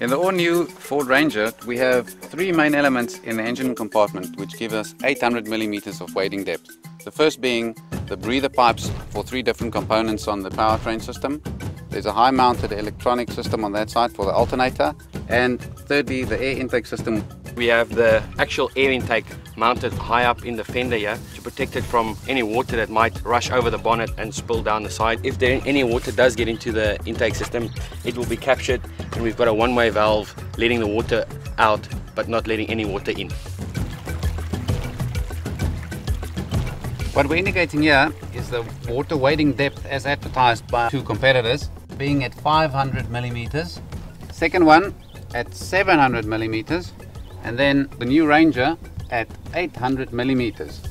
In the all-new Ford Ranger, we have three main elements in the engine compartment which give us 800 millimeters of wading depth. The first being the breather pipes for three different components on the powertrain system. There's a high-mounted electronic system on that side for the alternator. And thirdly, the air intake system. We have the actual air intake mounted high up in the fender here to protect it from any water that might rush over the bonnet and spill down the side. If any water does get into the intake system, it will be captured, and we've got a one-way valve letting the water out but not letting any water in. What we're indicating here is the water wading depth as advertised by two competitors, being at 500 millimeters. Second one at 700 millimeters, and then the new Ranger at 800 millimeters.